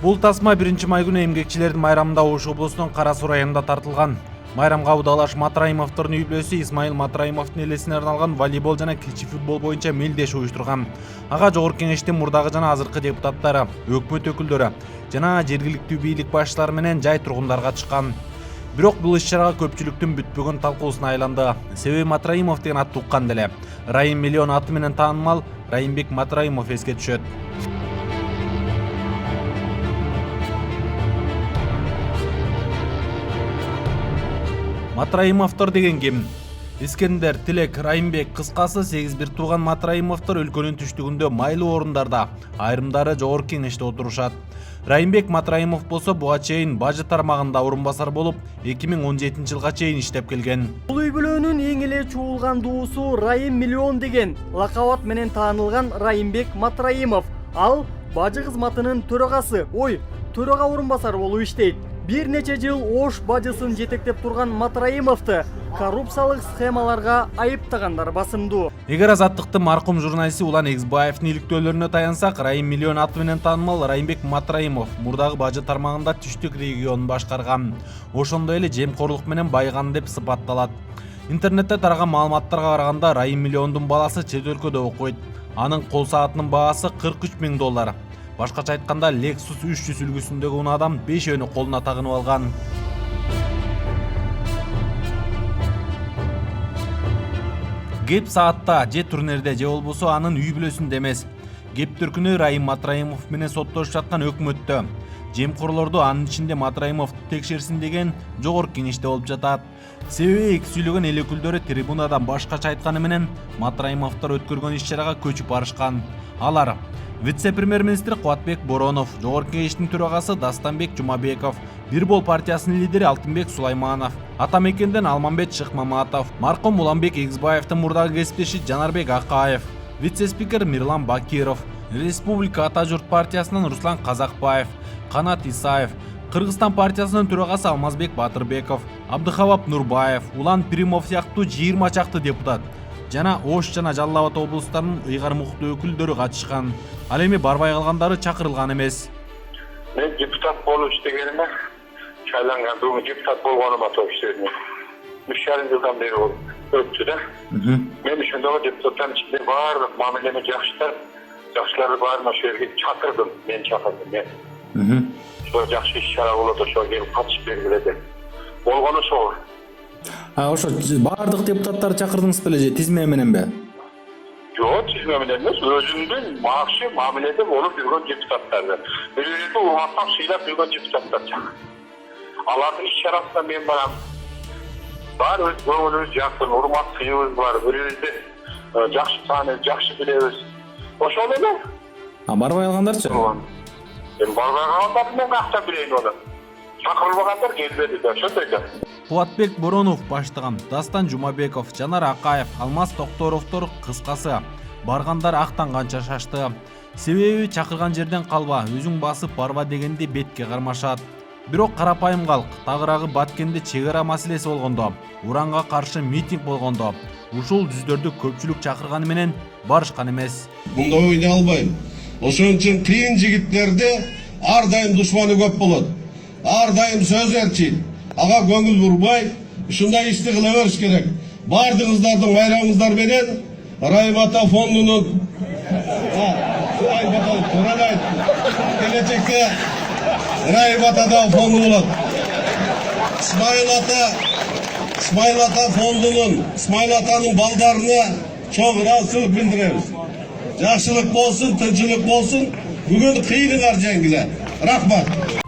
Бул тасма 1-май күнү эмгекчилердин майрамында Ошко облусунун Кара Суу районунда тартылган. Майрамга Удалаш Матраимовдордун үй-бүлөсү Исмаил Матраимовдун элесине арналган волейбол жана кичи футбол боюнча мелдеш уюштурган. Ага жогорку кеңештин мурдагы жана азыркы депутаттары, өкмөт өкүлдөрү жана жергиликтүү бийлик башчылары менен жай тургундар катышкан. Бирок бул иш-чарага көпчүлүктүн бүтпөгөн талкуусуна айланды. Себеби Матраимов деген атты уккан деле. Раим миллион аты менен таанымал Раимбек Матраимов эске түшөт. Матраимовдор деген ким? Искендер, Тилек, Раимбек, кыскасы 8 тууган Матраимовдор өлкөнүн түштүгүндө майлуу орундарда, айрымдары жогорку кеңеште отурушат. Раимбек Матраимов болсо буга чейин бажы тармагында орун басар болуп, 2017 жылга чейин иштеп келген. Бул үй-бүлөнүн эң эле чуулган дуусу Раим миллион деген лакабат менен таанылган Раимбек Матраимов. Ал бажы кызматынын төрагасы, төрага орун басар болуп иштейт. Бир нече жыл Ош бажысын жетектеп турган Матраимовду коррупциялык схемаларга айыптагандар басымдуу. Эгер азаттыкты маркум журналист Улан Эксбаевдин иликтөөлөрүнө таянсак, Раим миллион аты менен таанымал Раимбек Матраимов мурдагы бажы тармагында түштүк регионун башкарган. Ошондой эле жемкорлук менен байыган деп сыпатталат. Интернетте тараган маалыматтарга караганда Раим миллиондун баласы чет өлкөдө окуйт. Анын кол саатынын баасы $43,000. Башкача айтканда, Lexus 300 үлгүсүндөгү унадан 5 колуна тагынып алган. Кеп саатта, же турнирде, же болбосо анын үй-бүлөсүндө эмес. Кеп түркүнү Раим Матраимов менен соттошуп жаткан өкмөттө. Жемкорлорду анын ичинде Матраимовду текшерсин деген жогорку кеңеште болуп жатат. Себеби эки сүйлөгөн эл өкүлдөрү трибунадан башкача айтканы менен Матраимовдор өткөргөн иш-чарага көчүп барышкан. Алар вице-премьер-министр Кубатбек Боронов, жогорку кеңештин төрагасы Дастанбек Жумабеков, Бир бол партиясынын лидери Алтынбек Сулайманов, Атамекенден Алмамбет Шыкмаматов, маркум Уланбек Эксбаевдин мурдагы кесиптеши Жанарбек Акаев, вице-спикер Мирлан Бакиров, Республика Ата журт партиясынан Руслан Казакбаев, Канат Исаев, Кыргызстан партиясынын төрагасы Алмазбек Батырбеков, Абдыхавап Нурбаев, Улан Пиримов сыяктуу 20 чакты депутат жана Ош жана Жалал Абад облустарынын ыйгар муктуу өкүлдөрү катышкан. Ал эми барбай калгандары чакырылган эмес. Мен депутат болуп иштегениме, шайланган бүгүн депутат болгонума топ иштедим. 3,5 жылдан бери өттү да. Мен ошондогу депутаттардын ичинде баардык мамилени жакшыларды баарын ошол жерге чакырдым. Мен чакырдым. Ошо жакшы иш-чара болот, ошого келип катышып бергиле деп. Болгону ошол. Ошо баардык депутаттарды чакырдыңыз беле же тизме мененби? Жок, тизме менен эмес, өзүмдүн макшы мамиледе болуп жүргөн депутаттарды. Бири-биринин урматтап сыйлап жүргөн депутаттар чакырдым. Алардын иш-чарасына мен барам. Бар өз көңүлүбүз жакын, урмат сыйыбыз бар, бири-бирибизди жакшы тааныйбыз, жакшы билебиз. Ошол эле. Барбай калгандарчы? Мен барбай калгандарды мен каяктан билейин ону. Чакырылбагандар келбеди да, ошондой да. Кубатбек Боронов баштаган, Дастан Жумабеков, Жанар Акаев, Алмаз Токторовдор кыскасы баргандар актанганча шашты. Себеби чакырган жерден калба, өзүң басып барба дегенди бетке кармашат. Бирок карапайым калк, тагыраагы Баткенде чек ара маселеси болгондо, уранга каршы митинг болгондо, ушул жүздөрдү көпчүлүк чакырганы менен барышкан эмес. Мында ойнай албайм. Ошон үчүн кыйын жигиттерде ар дайым душманы көп болот. Ар дайым сөз эрчит. Ага көңүл бурбай, ушундай ишти кыла бериш керек. Бардыгыңыздардын майрамыңыздар менен Раим ата фондунун келечекте Раим атада фонду болот. Исмаил ата фондунун, Исмаил атанын балдарына чоң ыраазычылык билдиребиз. Жакшылык болсун, тынчылык болсун. Бүгүн кыйыныңар жеңгиле. Рахмат.